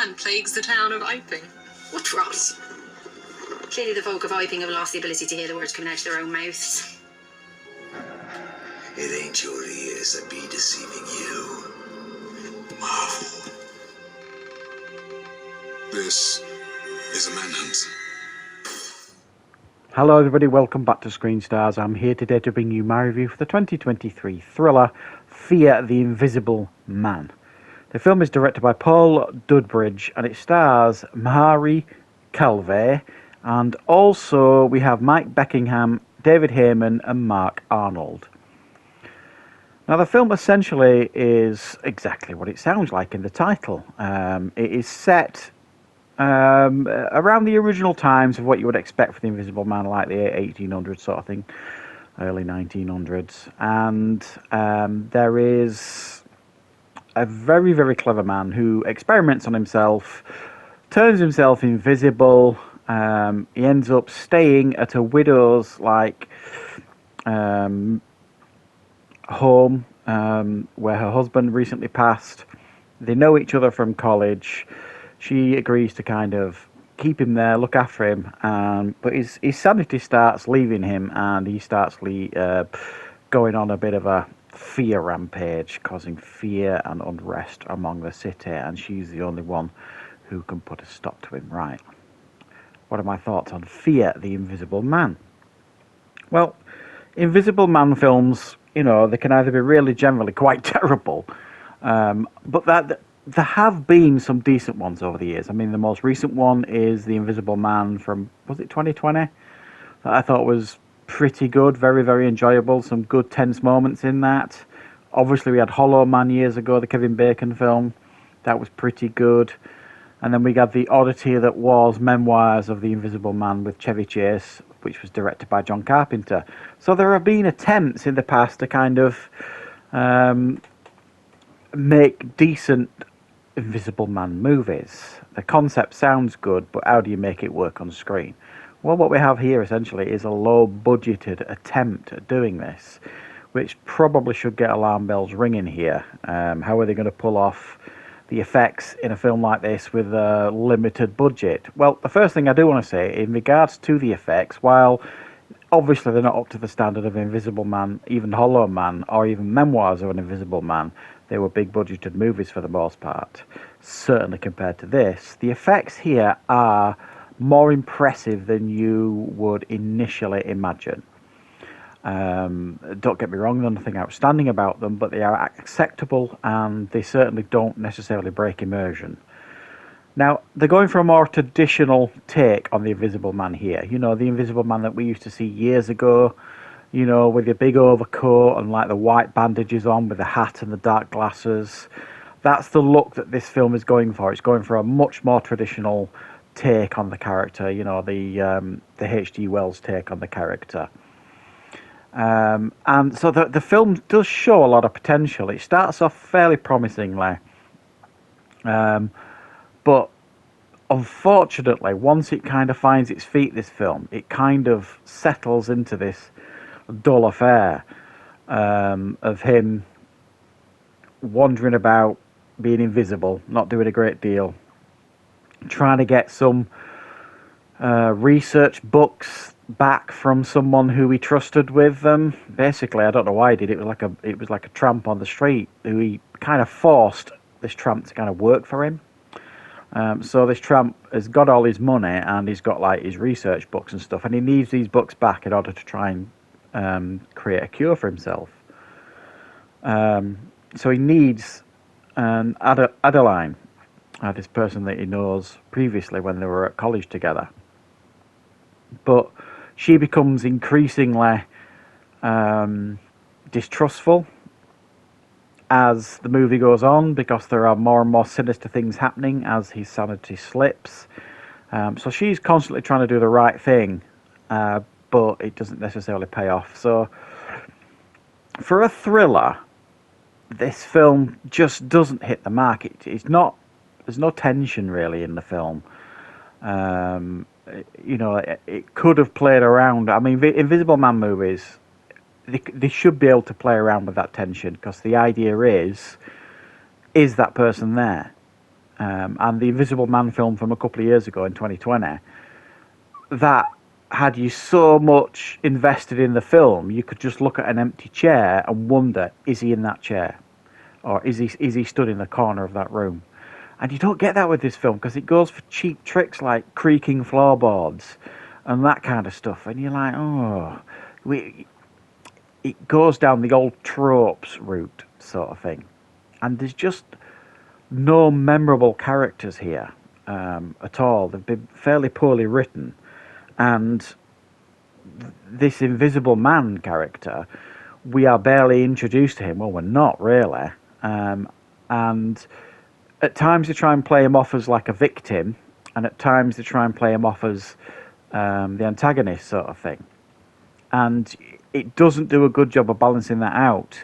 man plagues the town of Iping. What rot? Clearly the folk of Iping have lost the ability to hear the words coming out of their own mouths. It ain't your ears that be deceiving you. Marvel. This is a manhunt. Hello everybody, welcome back to Screenstars. I'm here today to bring you my review for the 2023 thriller Fear the Invisible Man. The film is directed by Paul Dudbridge and it stars Mari Calvé, and also we have Mike Beckingham, David Heyman and Mark Arnold. Now the film essentially is exactly what it sounds like in the title. It is set around the original times of what you would expect for the Invisible Man, like the 1800s sort of thing, early 1900s. And there is a very, very clever man who experiments on himself, turns himself invisible. He ends up staying at a widow's home where her husband recently passed. They know each other from college. She agrees to kind of keep him there, look after him, but his sanity starts leaving him, and he starts going on a bit of a fear rampage, causing fear and unrest among the city, and she's the only one who can put a stop to him. Right. What are my thoughts on Fear the Invisible Man? Well, Invisible Man films, you know, they can either be really generally quite terrible, but there have been some decent ones over the years. I mean, the most recent one is The Invisible Man from, was it 2020? That I thought was pretty good, very, very enjoyable. Some good tense moments in that. Obviously, we had Hollow Man years ago, the Kevin Bacon film. That was pretty good. And then we got the oddity that was Memoirs of the Invisible Man with Chevy Chase, which was directed by John Carpenter. So there have been attempts in the past to kind of make decent Invisible Man movies. The concept sounds good, but how do you make it work on screen? Well, what we have here essentially is a low-budgeted attempt at doing this, which probably should get alarm bells ringing here. How are they going to pull off the effects in a film like this with a limited budget? Well, the first thing I do want to say in regards to the effects, while obviously they're not up to the standard of Invisible Man, even Hollow Man, or even Memoirs of an Invisible Man, they were big budgeted movies for the most part, certainly compared to this. The effects here are more impressive than you would initially imagine. Don't get me wrong, there's nothing outstanding about them, but they are acceptable and they certainly don't necessarily break immersion. Now, they're going for a more traditional take on the Invisible Man here. You know, the Invisible Man that we used to see years ago, you know, with the big overcoat and like the white bandages on with the hat and the dark glasses. That's the look that this film is going for. It's going for a much more traditional take on the character, you know, the H.G. Wells take on the character. And so the film does show a lot of potential. It starts off fairly promisingly. But unfortunately, once it kind of finds its feet, this film, it kind of settles into this dull affair of him wandering about, being invisible, not doing a great deal, trying to get some research books back from someone who he trusted with them. Basically, I don't know why he did it. It was like a tramp on the street who he kind of forced this tramp to kind of work for him. So this tramp has got all his money and he's got like his research books and stuff, and he needs these books back in order to try and create a cure for himself. So he needs Adeline, this person that he knows previously when they were at college together. But she becomes increasingly distrustful as the movie goes on, because there are more and more sinister things happening as his sanity slips. So she's constantly trying to do the right thing, but it doesn't necessarily pay off. So for a thriller, this film just doesn't hit the mark. It's not. There's no tension really in the film. You know, it could have played around. I mean, Invisible Man movies, they should be able to play around with that tension, because the idea is that person there? and the Invisible Man film from a couple of years ago in 2020, that had you so much invested in the film, you could just look at an empty chair and wonder, is he in that chair? Or is he stood in the corner of that room? And you don't get that with this film because it goes for cheap tricks like creaking floorboards and that kind of stuff. And you're like, it goes down the old tropes route sort of thing. And there's just no memorable characters here at all. They've been fairly poorly written. And this Invisible Man character, we are barely introduced to him. Well, we're not really. And at times they try and play him off as like a victim, and at times they try and play him off as the antagonist sort of thing. And it doesn't do a good job of balancing that out.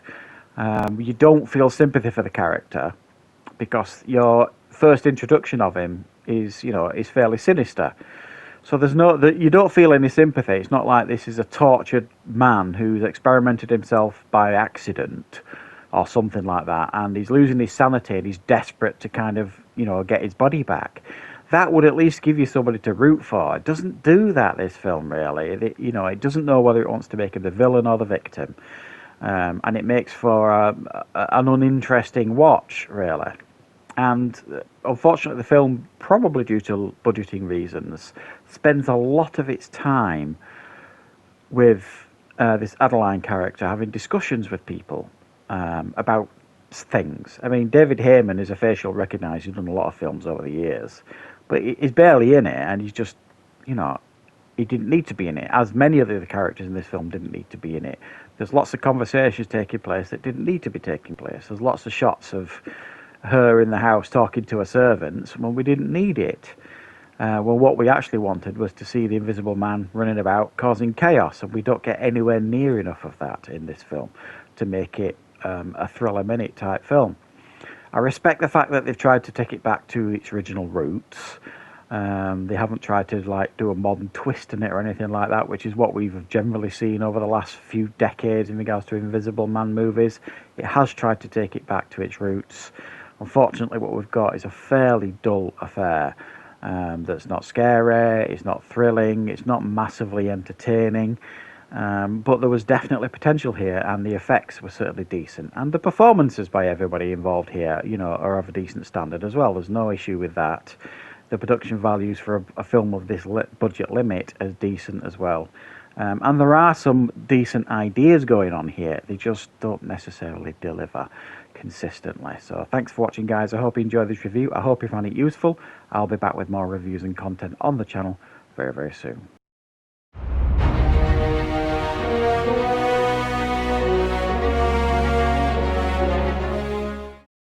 You don't feel sympathy for the character because your first introduction of him is fairly sinister. So you don't feel any sympathy. It's not like this is a tortured man who's experimented himself by accident or something like that, and he's losing his sanity and he's desperate to kind of, get his body back. That would at least give you somebody to root for. It doesn't do that, this film, really. It doesn't know whether it wants to make him the villain or the victim. And it makes for an uninteresting watch, really. And unfortunately, the film, probably due to budgeting reasons, spends a lot of its time with this Adeline character having discussions with people about things. I mean, David Heyman is a facial recognizer. He's done a lot of films over the years, but he's barely in it, and he's just, he didn't need to be in it, as many of the other characters in this film didn't need to be in it. There's lots of conversations taking place that didn't need to be taking place. There's lots of shots of her in the house talking to her servants when we didn't need it. Well, what we actually wanted was to see the Invisible Man running about causing chaos, and we don't get anywhere near enough of that in this film to make it a thriller minute type film. I respect the fact that they've tried to take it back to its original roots. They haven't tried to do a modern twist in it or anything like that, which is what we've generally seen over the last few decades in regards to Invisible Man movies. It has tried to take it back to its roots. Unfortunately, what we've got is a fairly dull affair that's not scary, it's not thrilling, it's not massively entertaining. But there was definitely potential here, and the effects were certainly decent. And the performances by everybody involved here, are of a decent standard as well. There's no issue with that. The production values for a film of this budget limit is decent as well. And there are some decent ideas going on here. They just don't necessarily deliver consistently. So thanks for watching, guys. I hope you enjoyed this review. I hope you found it useful. I'll be back with more reviews and content on the channel very, very soon.